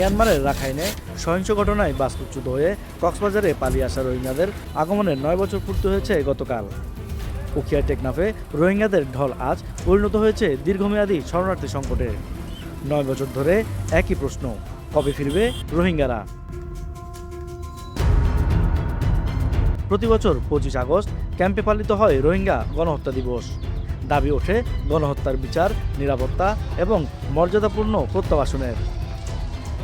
মিয়ানমারের রাখাইনে সহিংস ঘটনায় বাস্তুচ্যুত হয়ে কক্সবাজারে পালিয়ে আসা রোহিঙ্গাদের আগমনের 9 বছর পূর্তি হয়েছে গতকাল। উখিয়া টেকনাফে রোহিঙ্গাদের ঢল আজ পরিণত হয়েছে দীর্ঘমেয়াদী শরণার্থী সংকটে। 9 বছর ধরে একই প্রশ্ন, কবে ফিরবে রোহিঙ্গারা? প্রতি বছর 25 আগস্ট ক্যাম্পে পালিত হয় রোহিঙ্গা গণহত্যা দিবস। দাবি ওঠে গণহত্যার বিচার, নিরাপত্তা এবং মর্যাদাপূর্ণ প্রত্যাবাসনের।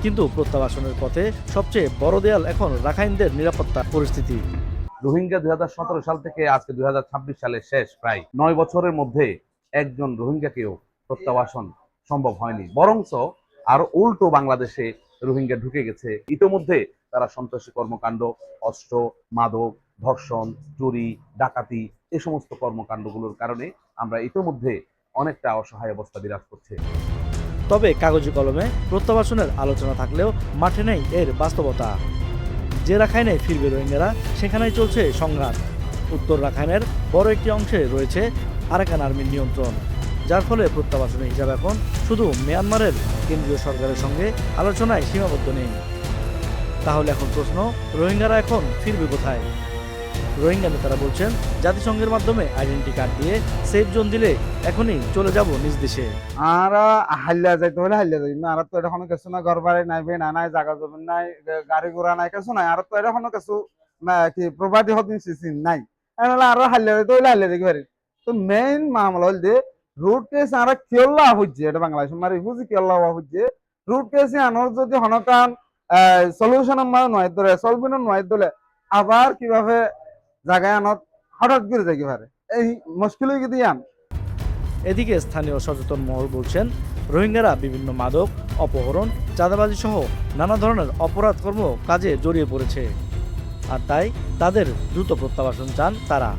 কিন্তু প্রত্যাবাসনের পথে সবচেয়ে বড় দেয়াল এখন রাখাইনদের নিরাপত্তা পরিস্থিতি। রোহিঙ্গা 2017 সাল থেকে আজকে 2026 সালের শেষ প্রায় 9 বছরের মধ্যে একজন রোহিঙ্গাকেও প্রত্যাবাসন সম্ভব হয়নি, বরঞ্চ আরো উল্টো বাংলাদেশে রোহিঙ্গা ঢুকে গেছে। ইতোমধ্যে তারা সন্ত্রাসী কর্মকাণ্ড, অস্ত্র, মাদক, ধর্ষণ, চুরি, ডাকাতি এই সমস্ত কর্মকাণ্ডগুলোর কারণে আমরা ইতোমধ্যে অনেকটা অসহায় অবস্থা বিরাজ করছে। তবে কাগজে কলমে প্রত্যাবাসনের আলোচনা থাকলেও মাঠে নেই এর বাস্তবতা। যে রাখাইনে ফিরবে রোহিঙ্গারা সেখানেই চলছে সংঘাত। উত্তর রাখাইনের বড় একটি অংশে রয়েছে আরাকান আর্মির নিয়ন্ত্রণ, যার ফলে প্রত্যাবাসনের হিসাব এখন শুধু মিয়ানমারের কেন্দ্রীয় সরকারের সঙ্গে আলোচনায় সীমাবদ্ধ নেই। তাহলে এখন প্রশ্ন, রোহিঙ্গারা এখন ফিরবে কোথায়? রোহিঙ্গা নেতারা বলছেন, জাতিসংঘের মাধ্যমে আইডেন্টি কার্ড দিয়ে সেফ জোন দিলে এখনই চলে যাব নিজ দেশে। আর হাল্লা যাইতে হলে হাল্লা যাই না, আর তো এটা কোনো কিছু না, ঘর বাড়ি নাই, বেনা নাই, জায়গা জমি নাই, গাড়ি ঘোড়া নাই, কিছু নাই, আর তো এটা কোনো কিছু কি প্রপার্টি হতে নাই, আরো হাল্লা যাইতে হলে হাল্লা দেখি পারি। তো মেইন মামলা হল যে রুট কেস আর কেল্লা হচ্ছে, এটা বাংলাদেশ মানে রিফিউজি কেল্লা হচ্ছে। রুট কেসে আনোর যদি হনকান সলিউশন নয় ধরে সলভিন নয় ধরে আবার কিভাবে জায়গায় আনত হঠাৎ করে যাইতে পারে, এই মুশকিল যদি আন। এদিকে স্থানীয় সচেতন মহল বলছেন, রোহিঙ্গারা বিভিন্ন মাদক, অপহরণ, চাঁদাবাজি সহ নানা ধরনের অপরাধ কর্ম কাজে জড়িয়ে পড়েছে, আর তাই তাদের দ্রুত প্রত্যাবাসন চান তারা।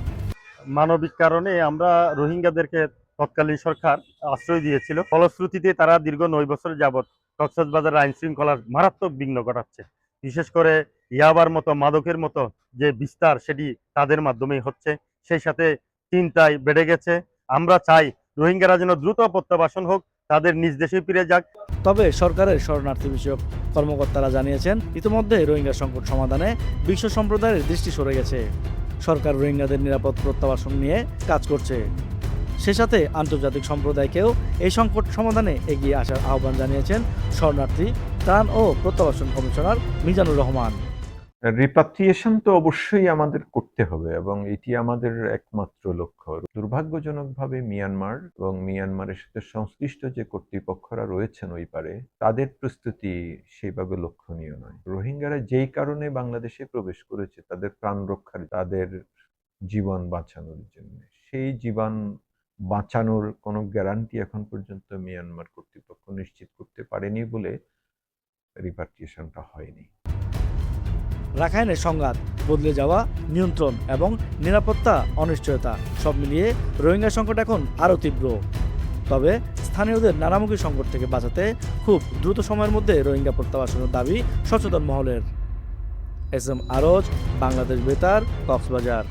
মানবিক কারণে আমরা রোহিঙ্গাদেরকে তৎকালীন সরকার আশ্রয় দিয়েছিল। ফলশ্রুতিতে তারা দীর্ঘ 9 বছর যাবৎ কক্সবাজার আইন শৃঙ্খলার মারাত্মক বিঘ্ন ঘটাচ্ছে। বিশেষ করে ইয়াবার মতো মাদকের মতো যে বিস্তার, সেটি তাদের মাধ্যমেই হচ্ছে। সেই সাথে চিন্তায় বেড়ে গেছে। আমরা চাই রোহিঙ্গারা যেন দ্রুত প্রত্যাবাসন হোক, তাদের নিজ দেশে ফিরে যাক। তবে সরকারের শরণার্থী বিষয়ক কর্মকর্তারা জানিয়েছেন, ইতিমধ্যে রোহিঙ্গা সংকট সমাধানে বিশ্ব সম্প্রদায়ের দৃষ্টি সরে গেছে। সরকার রোহিঙ্গাদের নিরাপদ প্রত্যাবাসন নিয়ে কাজ করছে। সে সাথে আন্তর্জাতিক সম্প্রদায়কেও এই সংকট সমাধানে এগিয়ে আসার আহ্বান জানিয়েছেন শরণার্থী, ত্রাণ ও প্রত্যাবাসন কমিশনার মিজানুর রহমান। রিপাট্রিয়েশন তো অবশ্যই আমাদের করতে হবে এবং এটি আমাদের একমাত্র লক্ষ্য। দুর্ভাগ্যজনকভাবে মিয়ানমার এবং মিয়ানমারের সাথে সংশ্লিষ্ট যে কর্তৃপক্ষরা রয়েছেন ওই পারে, তাদের প্রস্তুতি সেইভাবে লক্ষণীয় নয়। রোহিঙ্গারা যেই কারণে বাংলাদেশে প্রবেশ করেছে, তাদের প্রাণ রক্ষার, তাদের জীবন বাঁচানোর জন্য, সেই জীবন বাঁচানোর কোনো গ্যারান্টি এখন পর্যন্ত মিয়ানমার কর্তৃপক্ষ নিশ্চিত করতে পারেনি বলে রিপাট্রিয়েশনটা হয়নি। রাখাইনের সংঘাত, বদলে যাওয়া নিয়ন্ত্রণ এবং নিরাপত্তা অনিশ্চয়তা সব মিলিয়ে রোহিঙ্গা সংকট এখন আরও তীব্র। তবে স্থানীয়দের নানামুখী সংকট থেকে বাঁচাতে খুব দ্রুত সময়ের মধ্যে রোহিঙ্গা প্রত্যাবাসনের দাবি সচেতন মহলের। এস এম আরজ, বাংলাদেশ বেতার, কক্সবাজার।